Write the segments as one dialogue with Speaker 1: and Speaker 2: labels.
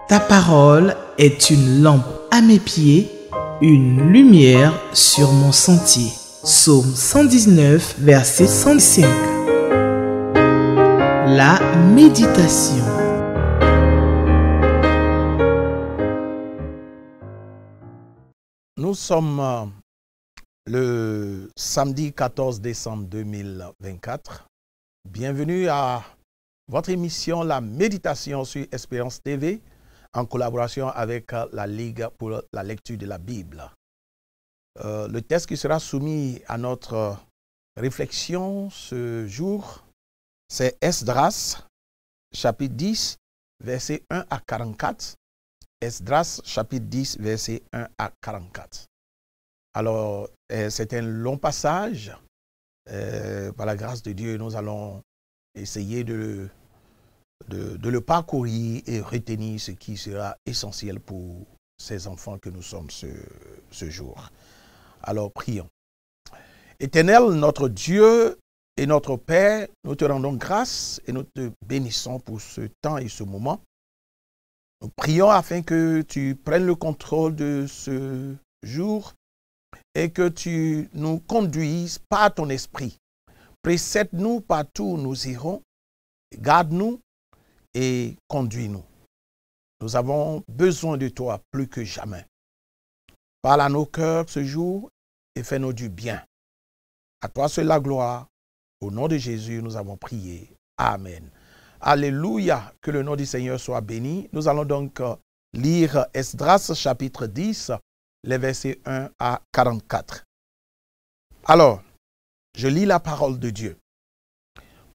Speaker 1: Ta parole est une lampe à mes pieds, une lumière sur mon sentier. Psaume 119, verset 105. La méditation.
Speaker 2: Nous sommes le samedi 14 décembre 2024. Bienvenue à votre émission La Méditation sur Espérance TV en collaboration avec la Ligue pour la lecture de la Bible. Le texte qui sera soumis à notre réflexion ce jour, c'est Esdras, chapitre 10, versets 1 à 44. Esdras, chapitre 10, versets 1 à 44. Alors, c'est un long passage. Par la grâce de Dieu, nous allons essayer de le parcourir et retenir ce qui sera essentiel pour ces enfants que nous sommes ce jour. Alors, prions. Éternel, notre Dieu et notre Père, nous te rendons grâce et nous te bénissons pour ce temps et ce moment. Nous prions afin que tu prennes le contrôle de ce jour et que tu nous conduises par ton esprit. Précède-nous partout où nous irons, garde-nous et conduis-nous. Nous avons besoin de toi plus que jamais. Parle à nos cœurs ce jour et fais-nous du bien. À toi seule la gloire. Au nom de Jésus, nous avons prié. Amen. Alléluia, que le nom du Seigneur soit béni. Nous allons donc lire Esdras chapitre 10, les versets 1 à 44. Alors, je lis la parole de Dieu.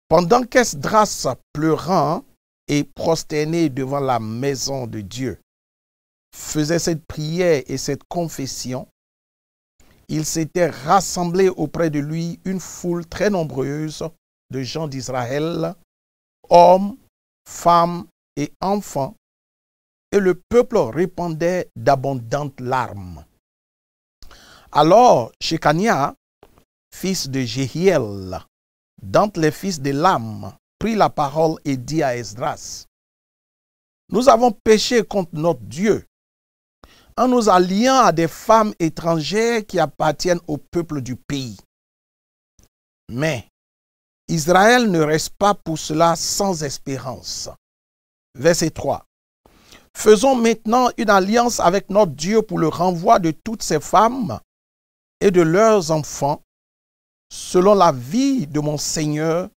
Speaker 2: Pendant qu'Esdras, pleurant et prosterné devant la maison de Dieu, faisait cette prière et cette confession, il s'était rassemblé auprès de lui une foule très nombreuse de gens d'Israël, hommes, femmes et enfants, et le peuple répandait d'abondantes larmes. Alors, Shekania, fils de Jéhiel, d'entre les fils d'Élam, prit la parole et dit à Esdras: Nous avons péché contre notre Dieu, en nous alliant à des femmes étrangères qui appartiennent au peuple du pays. Mais Israël ne reste pas pour cela sans espérance. Verset 3. Faisons maintenant une alliance avec notre Dieu pour le renvoi de toutes ces femmes et de leurs enfants, selon la vie de mon Seigneur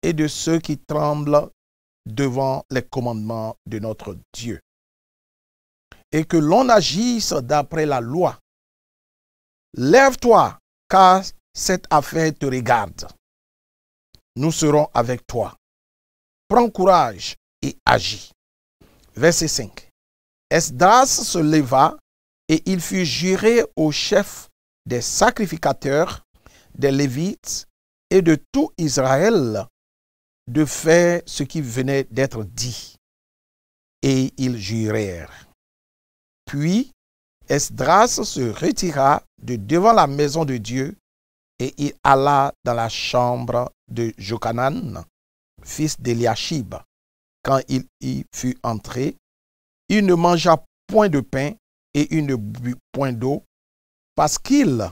Speaker 2: et de ceux qui tremblent devant les commandements de notre Dieu. Et que l'on agisse d'après la loi. Lève-toi, car cette affaire te regarde. Nous serons avec toi. Prends courage et agis. Verset 5. Esdras se leva et il fut juré au chef des sacrificateurs, des Lévites et de tout Israël de faire ce qui venait d'être dit. Et ils jurèrent. Puis Esdras se retira de devant la maison de Dieu et il alla dans la chambre de Jochanan, fils d'Eliashib. Quand il y fut entré, il ne mangea point de pain et il ne but point d'eau, parce qu'il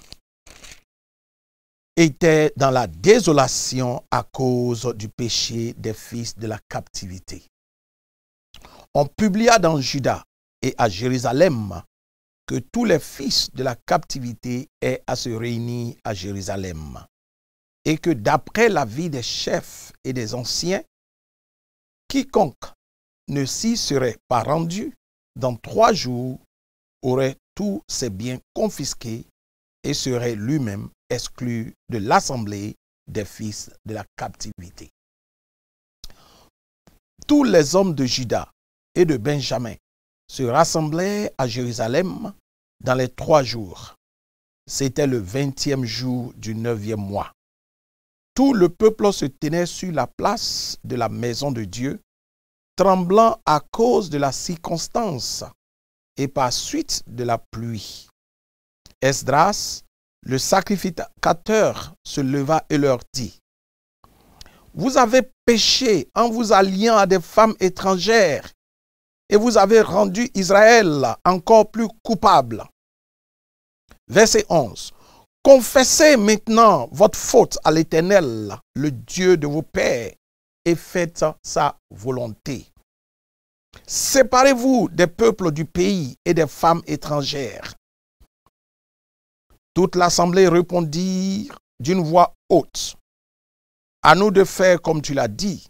Speaker 2: était dans la désolation à cause du péché des fils de la captivité. On publia dans Juda et à Jérusalem que tous les fils de la captivité aient à se réunir à Jérusalem, et que d'après l'avis des chefs et des anciens, quiconque ne s'y serait pas rendu dans 3 jours aurait tous ses biens confisqués et serait lui-même exclu de l'assemblée des fils de la captivité. Tous les hommes de Juda et de Benjamin se rassemblaient à Jérusalem dans les 3 jours. C'était le 20e jour du 9e mois. Tout le peuple se tenait sur la place de la maison de Dieu, tremblant à cause de la circonstance et par suite de la pluie. Esdras, le sacrificateur, se leva et leur dit: Vous avez péché en vous alliant à des femmes étrangères et vous avez rendu Israël encore plus coupable. Verset 11. Confessez maintenant votre faute à l'Éternel, le Dieu de vos pères, et faites sa volonté. Séparez-vous des peuples du pays et des femmes étrangères. Toute l'assemblée répondit d'une voix haute. À nous de faire comme tu l'as dit.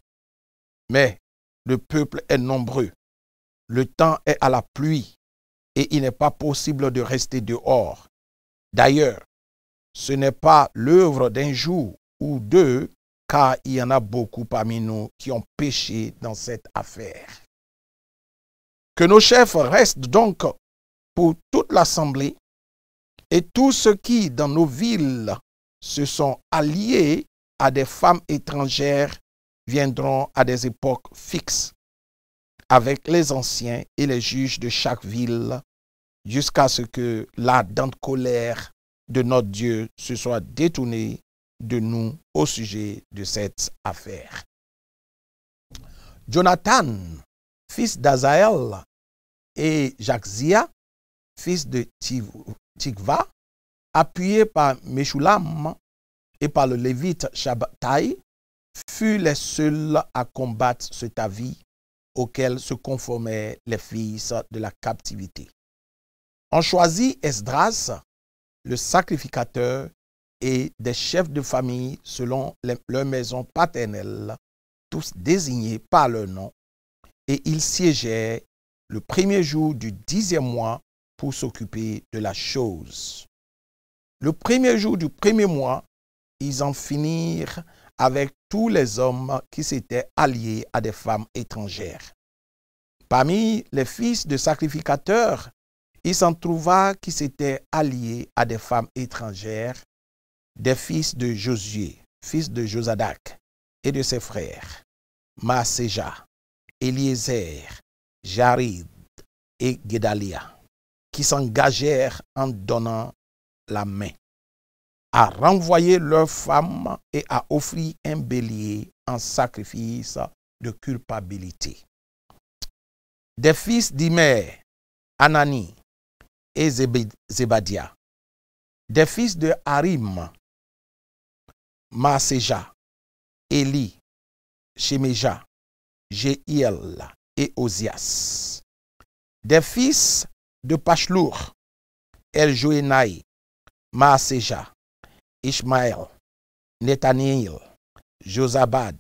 Speaker 2: Mais le peuple est nombreux. Le temps est à la pluie et il n'est pas possible de rester dehors. D'ailleurs, ce n'est pas l'œuvre d'un jour ou deux, car il y en a beaucoup parmi nous qui ont péché dans cette affaire. Que nos chefs restent donc pour toute l'assemblée et tous ceux qui, dans nos villes, se sont alliés à des femmes étrangères viendront à des époques fixes avec les anciens et les juges de chaque ville jusqu'à ce que l'ardente colère de notre Dieu se soit détournée de nous au sujet de cette affaire. Jonathan, fils d'Azaël, et Jachzia, fils de Tikva, appuyés par Meshulam et par le lévite Shabbatai, furent les seuls à combattre cet avis auquel se conformaient les fils de la captivité. On choisit Esdras, le sacrificateur, et des chefs de famille selon leur maison paternelle, tous désignés par leur nom, et ils siégeaient le premier jour du 10e mois pour s'occuper de la chose. Le premier jour du premier mois, ils en finirent avec tous les hommes qui s'étaient alliés à des femmes étrangères. Parmi les fils de sacrificateurs, il s'en trouva qui s'étaient alliés à des femmes étrangères, des fils de Josué, fils de Josadak, et de ses frères, Maaséja, Eliezer, Jarid et Guédalia, qui s'engagèrent en donnant la main, à renvoyer leurs femmes et à offrir un bélier en sacrifice de culpabilité. Des fils d'Imer, Anani et Zébadia, des fils de Harim, Maaséja, Éli, Shemeja, Jéhiel et Ozias. Des fils de Pachlour, Eljoénaï, Maaséja, Ishmaël, Netaniel, Josabad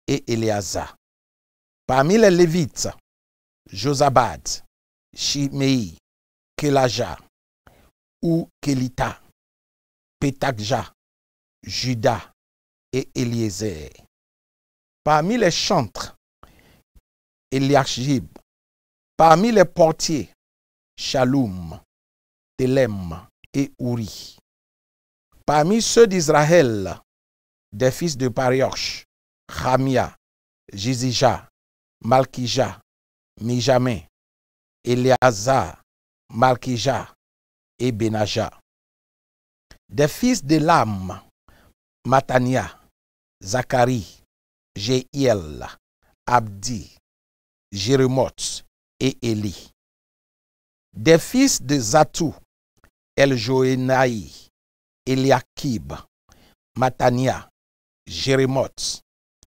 Speaker 2: et Éléazar. Parmi les Lévites, Josabad, Shimei, Kelaja, ou Kelita, Pétakja, Juda et Eliezer. Parmi les chantres, Eliashib. Parmi les portiers, Shalom, Telem et Uri. Parmi ceux d'Israël, des fils de Pariosh, Ramia, Jizija, Malkija, Mijamin, Eleazar, Malkija et Benaja. Des fils d'Elam, Matania, Zacharie, Jéhiel, Abdi, Jérémoth et Élie. Des fils de Zatou, Eljoénaï, Eliakib, Matania, Jérémoth,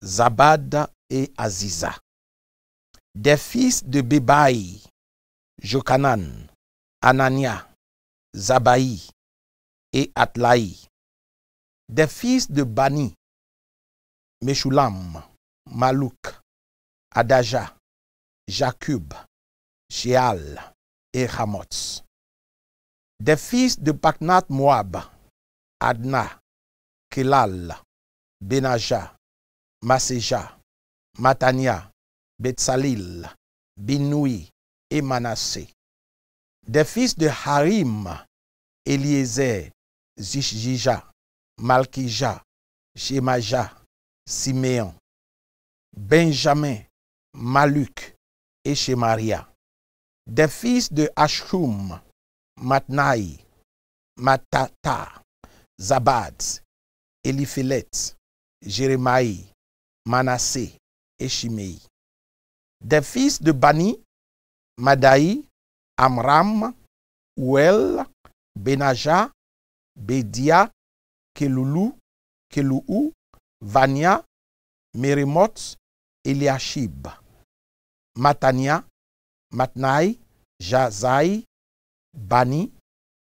Speaker 2: Zabad et Aziza. Des fils de Bebaï, Jokanan, Anania, Zabaï et Atlaï. Des fils de Bani, Meshulam, Malouk, Adaja, Jakub, Sheal et Ramoth. Des fils de Paknat Moab, Adna, Kelal, Benaja, Maséja, Matania, Betsalil, Binoui et Manassé. Des fils de Harim, Eliezer, Zishjija, Malkija, Shemaja, Siméon, Benjamin, Maluk et Shemaria. Des fils de Ashum, Matnaï, Matata, Zabad, Eliphelet, Jérémaï, Manassé et Shimei. Des fils de Bani, Madaï, Amram, Ouel, Benaja, Bédia, Keloulou, Vania, Mérémoth, Eliashib, Matania, Matnaï, Jazaï, Bani,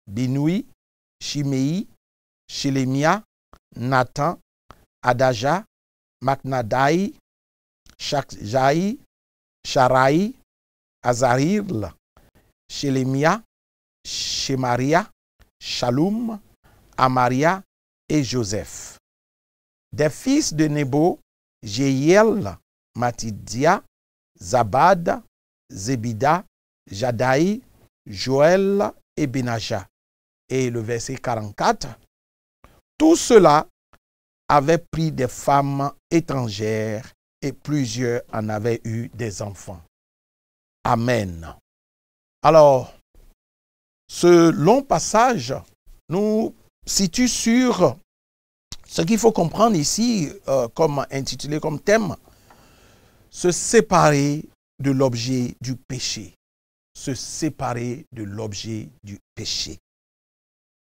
Speaker 2: Binoui, Shimei, Shelemia, Nathan, Adaja, Maknadaï, Shakjaï, Sharaï, Azaril, Shelemia, Shemaria, Shalom, Amaria et Joseph. Des fils de Nebo, Jéhiel, Matidia, Zabad, Zébida, Jadaï, Joël et Benaja. Et le verset 44, tout cela avaient pris des femmes étrangères et plusieurs en avaient eu des enfants. Amen. Alors, ce long passage nous situe sur ce qu'il faut comprendre ici, comme intitulé comme thème, se séparer de l'objet du péché. Se séparer de l'objet du péché.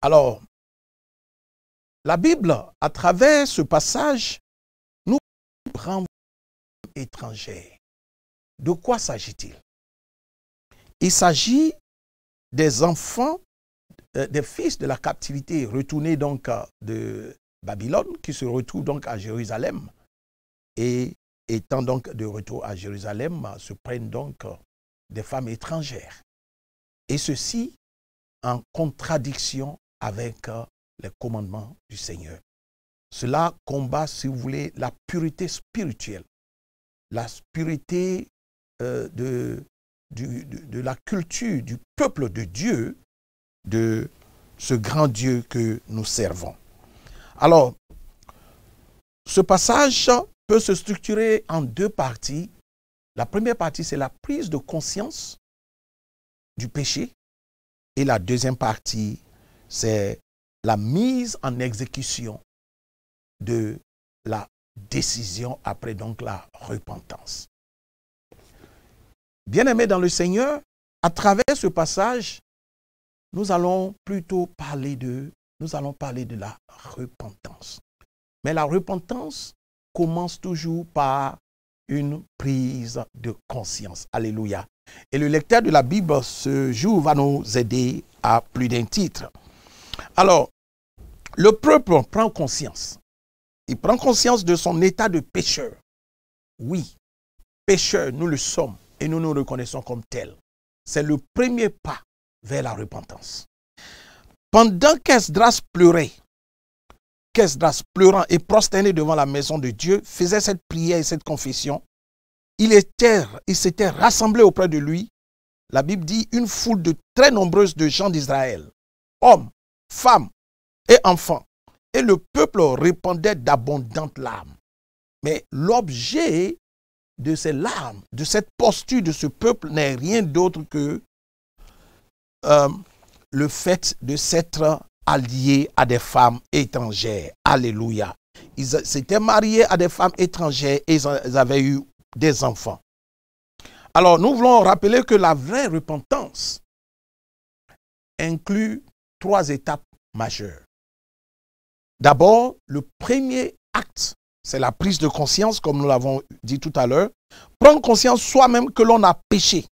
Speaker 2: Alors, la Bible, à travers ce passage, nous prend étrangers. De quoi s'agit-il? Il s'agit des enfants, des fils de la captivité retournés donc de Babylone, qui se retrouvent donc à Jérusalem. Et étant donc de retour à Jérusalem, se prennent donc des femmes étrangères. Et ceci en contradiction avec les commandements du Seigneur. Cela combat, si vous voulez, la pureté spirituelle, la pureté de la culture du peuple de Dieu, de ce grand Dieu que nous servons. Alors, ce passage peut se structurer en deux parties. La première partie, c'est la prise de conscience du péché. Et la deuxième partie, c'est la mise en exécution de la décision après donc la repentance. Bien-aimés dans le Seigneur, à travers ce passage, nous allons plutôt parler de la repentance. Mais la repentance commence toujours par une prise de conscience. Alléluia. Et le lecteur de la Bible ce jour va nous aider à plus d'un titre. Alors, le peuple prend conscience. Il prend conscience de son état de pécheur. Oui, pécheurs, nous le sommes et nous nous reconnaissons comme tels. C'est le premier pas vers la repentance. Pendant qu'Esdras pleurait, pleurant et prosterné devant la maison de Dieu, faisait cette prière et cette confession, il s'était rassemblé auprès de lui, la Bible dit, une foule de très nombreuse de gens d'Israël, hommes, femmes et enfants. Et le peuple répandait d'abondantes larmes. Mais l'objet de ces larmes, de cette posture de ce peuple n'est rien d'autre que le fait de s'être alliés à des femmes étrangères. Alléluia. Ils s'étaient mariés à des femmes étrangères et ils avaient eu des enfants. Alors, nous voulons rappeler que la vraie repentance inclut trois étapes majeures. D'abord, le premier acte, c'est la prise de conscience, comme nous l'avons dit tout à l'heure. Prendre conscience soi-même que l'on a péché.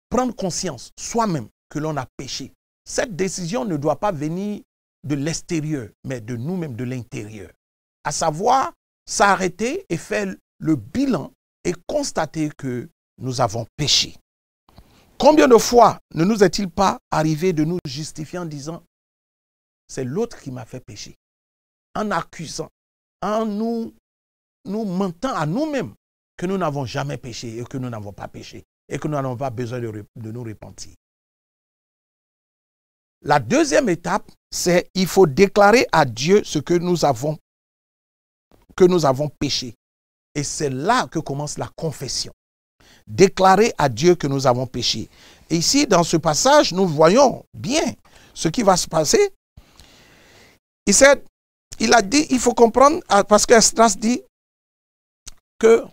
Speaker 2: Prendre conscience soi-même que l'on a péché. Cette décision ne doit pas venir de l'extérieur, mais de nous-mêmes, de l'intérieur. À savoir, s'arrêter et faire le bilan et constater que nous avons péché. Combien de fois ne nous est-il pas arrivé de nous justifier en disant « c'est l'autre qui m'a fait pécher », en accusant, en nous mentant à nous-mêmes que nous n'avons jamais péché et que nous n'avons pas péché et que nous n'avons pas besoin de nous repentir. La deuxième étape, c'est il faut déclarer à Dieu ce que nous avons péché. Et c'est là que commence la confession. Déclarer à Dieu que nous avons péché. Et ici, dans ce passage, nous voyons bien ce qui va se passer. Il a dit, il faut comprendre, parce qu'Esdras dit que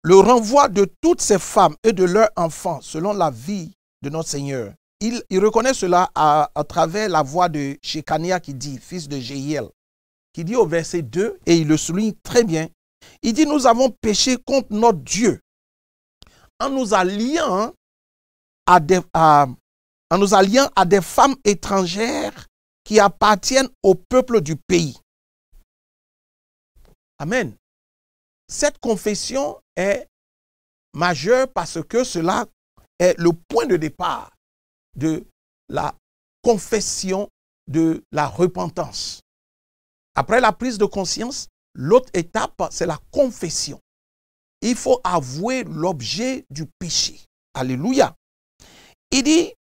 Speaker 2: le renvoi de toutes ces femmes et de leurs enfants selon la vie de notre Seigneur. Il reconnaît cela à travers la voix de Shekania qui dit, fils de Jéhiel, qui dit au verset 2, et il le souligne très bien, il dit, nous avons péché contre notre Dieu en nous alliant à des femmes étrangères qui appartiennent au peuple du pays. Amen. Cette confession est majeure parce que cela est le point de départ de la confession de la repentance. Après la prise de conscience, l'autre étape, c'est la confession. Il faut avouer l'objet du péché. Alléluia. Il dit,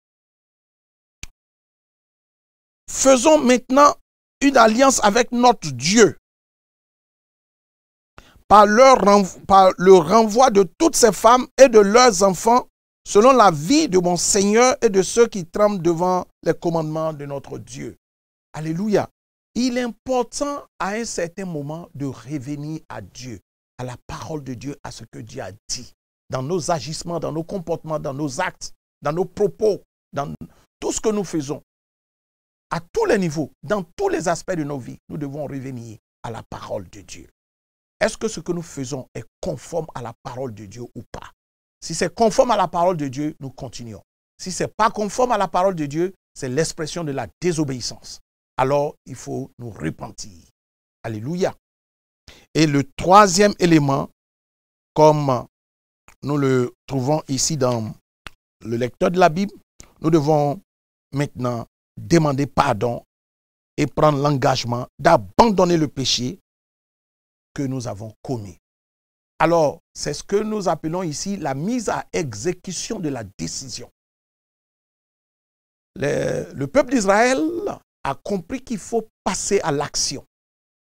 Speaker 2: faisons maintenant une alliance avec notre Dieu par le renvoi de toutes ces femmes et de leurs enfants selon la vie de mon Seigneur et de ceux qui tremblent devant les commandements de notre Dieu. Alléluia. Il est important à un certain moment de revenir à Dieu, à la parole de Dieu, à ce que Dieu a dit, dans nos agissements, dans nos comportements, dans nos actes, dans nos propos, dans tout ce que nous faisons. À tous les niveaux, dans tous les aspects de nos vies, nous devons revenir à la parole de Dieu. Est-ce que ce que nous faisons est conforme à la parole de Dieu ou pas? Si c'est conforme à la parole de Dieu, nous continuons. Si ce n'est pas conforme à la parole de Dieu, c'est l'expression de la désobéissance. Alors, il faut nous repentir. Alléluia. Et le troisième élément, comme nous le trouvons ici dans le lecteur de la Bible, nous devons maintenant demander pardon et prendre l'engagement d'abandonner le péché que nous avons commis. Alors, c'est ce que nous appelons ici la mise à exécution de la décision. Le peuple d'Israël a compris qu'il faut passer à l'action.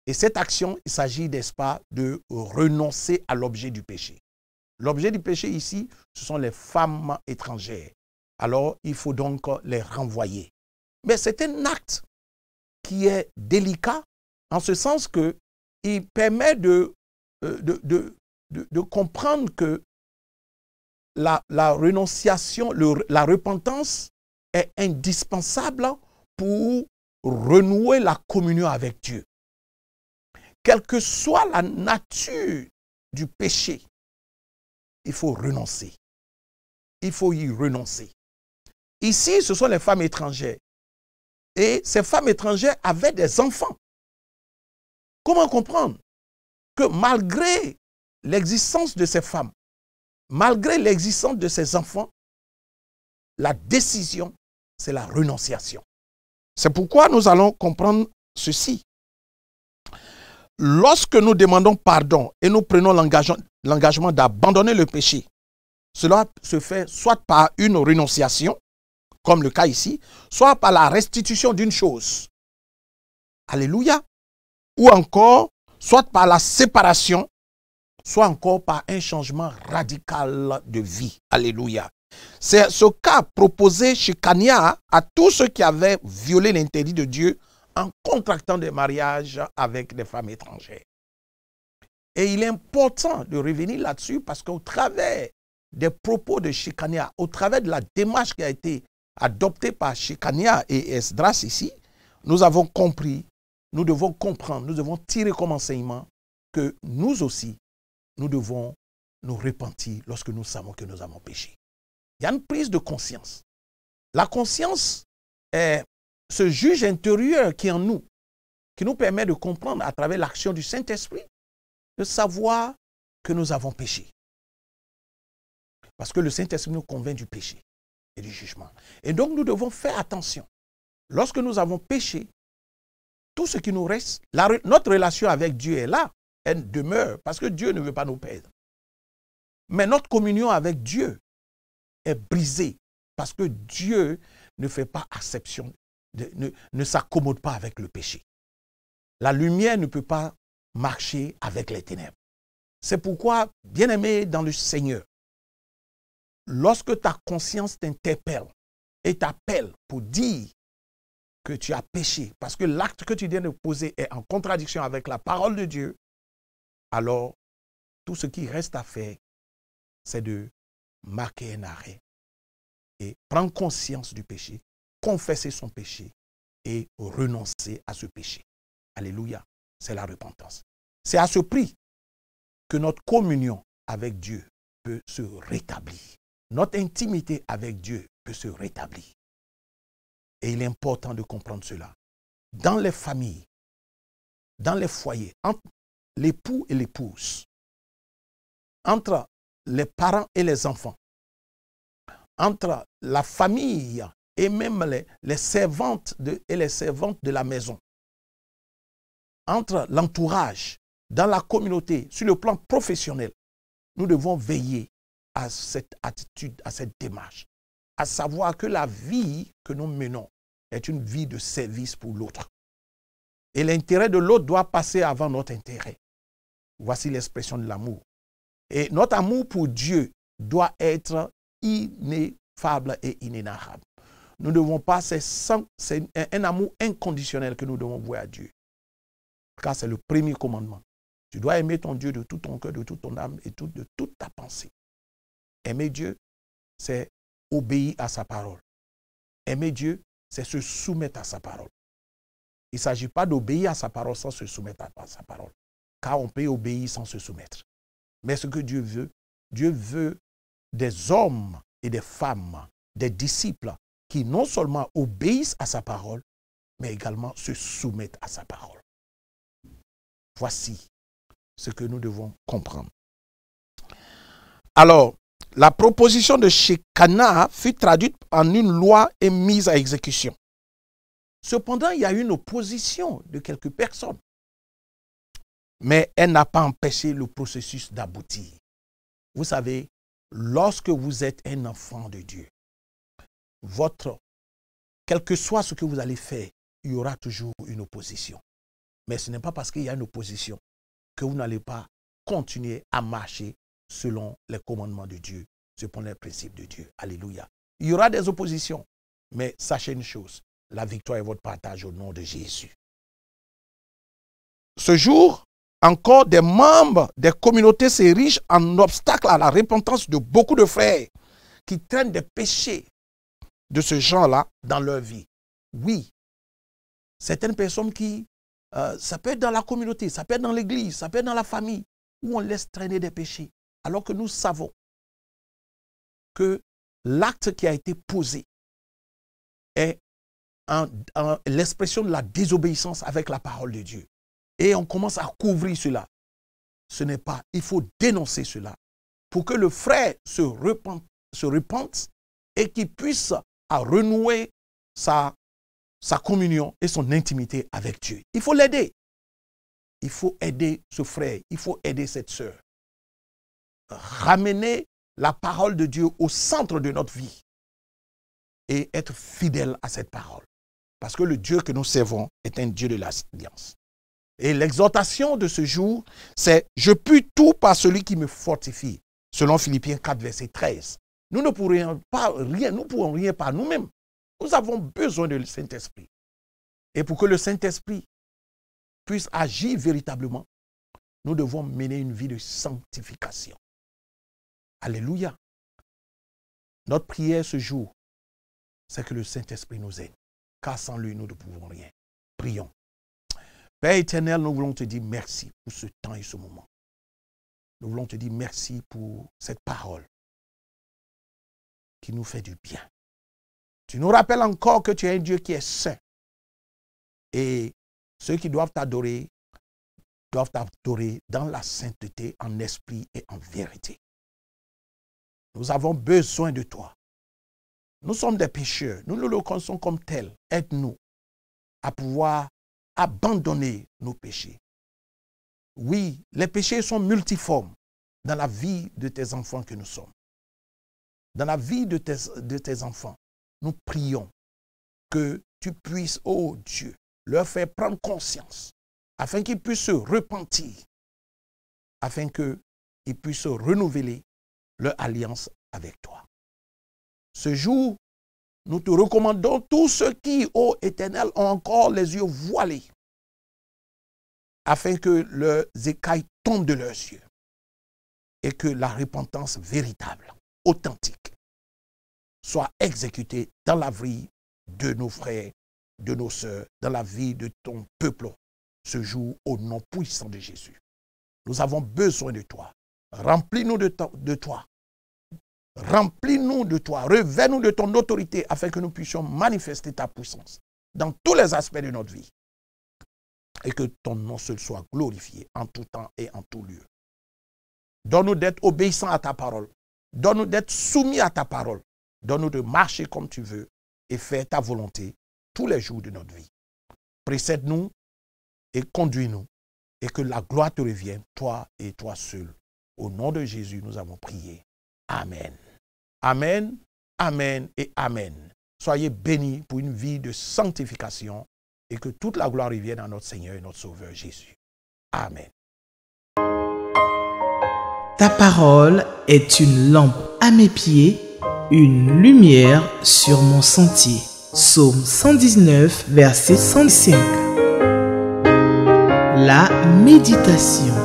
Speaker 2: Et cette action, il s'agit, n'est-ce pas, de renoncer à l'objet du péché. L'objet du péché ici, ce sont les femmes étrangères. Alors, il faut donc les renvoyer. Mais c'est un acte qui est délicat en ce sens qu'il permet de comprendre que la renonciation, la repentance est indispensable pour renouer la communion avec Dieu. Quelle que soit la nature du péché, il faut renoncer. Il faut y renoncer. Ici, ce sont les femmes étrangères. Et ces femmes étrangères avaient des enfants. Comment comprendre que malgré l'existence de ces femmes, malgré l'existence de ces enfants, la décision, c'est la renonciation. C'est pourquoi nous allons comprendre ceci. Lorsque nous demandons pardon et nous prenons l'engagement d'abandonner le péché, cela se fait soit par une renonciation, comme le cas ici, soit par la restitution d'une chose. Alléluia. Ou encore, soit par la séparation, soit encore par un changement radical de vie. Alléluia. C'est ce qu'a proposé Shekania à tous ceux qui avaient violé l'interdit de Dieu en contractant des mariages avec des femmes étrangères. Et il est important de revenir là-dessus parce qu'au travers des propos de Shekania, au travers de la démarche qui a été adoptée par Shekania et Esdras ici, nous avons compris, nous devons comprendre, nous devons tirer comme enseignement que nous aussi, nous devons nous repentir lorsque nous savons que nous avons péché. Il y a une prise de conscience. La conscience est ce juge intérieur qui est en nous, qui nous permet de comprendre à travers l'action du Saint-Esprit, de savoir que nous avons péché. Parce que le Saint-Esprit nous convainc du péché et du jugement. Et donc nous devons faire attention. Lorsque nous avons péché, tout ce qui nous reste, notre relation avec Dieu est là, elle demeure, parce que Dieu ne veut pas nous perdre. Mais notre communion avec Dieu est brisée, parce que Dieu ne fait pas exception, ne s'accommode pas avec le péché. La lumière ne peut pas marcher avec les ténèbres. C'est pourquoi, bien-aimé dans le Seigneur, lorsque ta conscience t'interpelle et t'appelle pour dire que tu as péché, parce que l'acte que tu viens de poser est en contradiction avec la parole de Dieu, alors tout ce qui reste à faire, c'est de marquer un arrêt et prendre conscience du péché, confesser son péché et renoncer à ce péché. Alléluia, c'est la repentance. C'est à ce prix que notre communion avec Dieu peut se rétablir. Notre intimité avec Dieu peut se rétablir. Et il est important de comprendre cela. Dans les familles, dans les foyers, entre l'époux et l'épouse, entre les parents et les enfants, entre la famille et même les servantes et les servantes de la maison, entre l'entourage, dans la communauté, sur le plan professionnel, nous devons veiller à cette attitude, à cette démarche, à savoir que la vie que nous menons est une vie de service pour l'autre. Et l'intérêt de l'autre doit passer avant notre intérêt. Voici l'expression de l'amour. Et notre amour pour Dieu doit être ineffable et inénarrable. Nous ne devons pas, c'est un amour inconditionnel que nous devons vouer à Dieu. Car c'est le premier commandement. Tu dois aimer ton Dieu de tout ton cœur, de toute ton âme et de toute ta pensée. Aimer Dieu, c'est obéir à sa parole. Aimer Dieu, c'est se soumettre à sa parole. Il ne s'agit pas d'obéir à sa parole sans se soumettre à sa parole. Car on peut obéir sans se soumettre. Mais ce que Dieu veut des hommes et des femmes, des disciples qui non seulement obéissent à sa parole, mais également se soumettent à sa parole. Voici ce que nous devons comprendre. Alors, la proposition de Shekinah fut traduite en une loi et mise à exécution. Cependant, il y a eu une opposition de quelques personnes. Mais elle n'a pas empêché le processus d'aboutir. Vous savez, lorsque vous êtes un enfant de Dieu, quel que soit ce que vous allez faire, il y aura toujours une opposition. Mais ce n'est pas parce qu'il y a une opposition que vous n'allez pas continuer à marcher selon les commandements de Dieu, selon les principes de Dieu. Alléluia. Il y aura des oppositions, mais sachez une chose, la victoire est votre partage au nom de Jésus. Ce jour, encore des membres des communautés s'érigent en obstacle à la repentance de beaucoup de frères qui traînent des péchés de ce genre-là dans leur vie. Oui, certaines personnes ça peut être dans la communauté, ça peut être dans l'église, ça peut être dans la famille, où on laisse traîner des péchés, alors que nous savons que l'acte qui a été posé est l'expression de la désobéissance avec la parole de Dieu. Et on commence à couvrir cela. Ce n'est pas, il faut dénoncer cela pour que le frère se repente et qu'il puisse renouer sa communion et son intimité avec Dieu. Il faut l'aider. Il faut aider ce frère, il faut aider cette sœur. Ramener la parole de Dieu au centre de notre vie et être fidèle à cette parole. Parce que le Dieu que nous servons est un Dieu de l'alliance. Et l'exhortation de ce jour, c'est « Je puis tout par celui qui me fortifie », selon Philippiens 4, verset 13. Nous ne pourrions pas rien, nous ne pourrons rien par nous-mêmes. Nous avons besoin du Saint-Esprit. Et pour que le Saint-Esprit puisse agir véritablement, nous devons mener une vie de sanctification. Alléluia. Notre prière ce jour, c'est que le Saint-Esprit nous aide. Car sans lui, nous ne pouvons rien. Prions. Père éternel, nous voulons te dire merci pour ce temps et ce moment. Nous voulons te dire merci pour cette parole qui nous fait du bien. Tu nous rappelles encore que tu es un Dieu qui est saint. Et ceux qui doivent t'adorer dans la sainteté, en esprit et en vérité. Nous avons besoin de toi. Nous sommes des pécheurs. Nous nous le reconnaissons comme tels. Aide-nous à pouvoir abandonner nos péchés. Oui, les péchés sont multiformes dans la vie de tes enfants que nous sommes. Dans la vie de tes enfants, nous prions que tu puisses, oh Dieu, leur faire prendre conscience, afin qu'ils puissent se repentir, afin qu'ils puissent renouveler leur alliance avec toi. Ce jour, nous te recommandons tous ceux qui, ô Éternel, ont encore les yeux voilés, afin que leurs écailles tombent de leurs yeux. et que la repentance véritable, authentique, soit exécutée dans la vie de nos frères, de nos sœurs, dans la vie de ton peuple ce jour au nom puissant de Jésus. Nous avons besoin de toi. Remplis-nous de toi. Remplis-nous de toi. Revêt-nous de ton autorité afin que nous puissions manifester ta puissance dans tous les aspects de notre vie. Et que ton nom seul soit glorifié en tout temps et en tout lieu. Donne-nous d'être obéissants à ta parole. Donne-nous d'être soumis à ta parole. Donne-nous de marcher comme tu veux et faire ta volonté tous les jours de notre vie. Précède-nous et conduis-nous et que la gloire te revienne, toi et toi seul. Au nom de Jésus, nous avons prié. Amen. Amen, amen et amen. Soyez bénis pour une vie de sanctification et que toute la gloire revienne à notre Seigneur et notre Sauveur Jésus. Amen.
Speaker 1: Ta parole est une lampe à mes pieds, une lumière sur mon sentier. Psaume 119, verset 105. La méditation.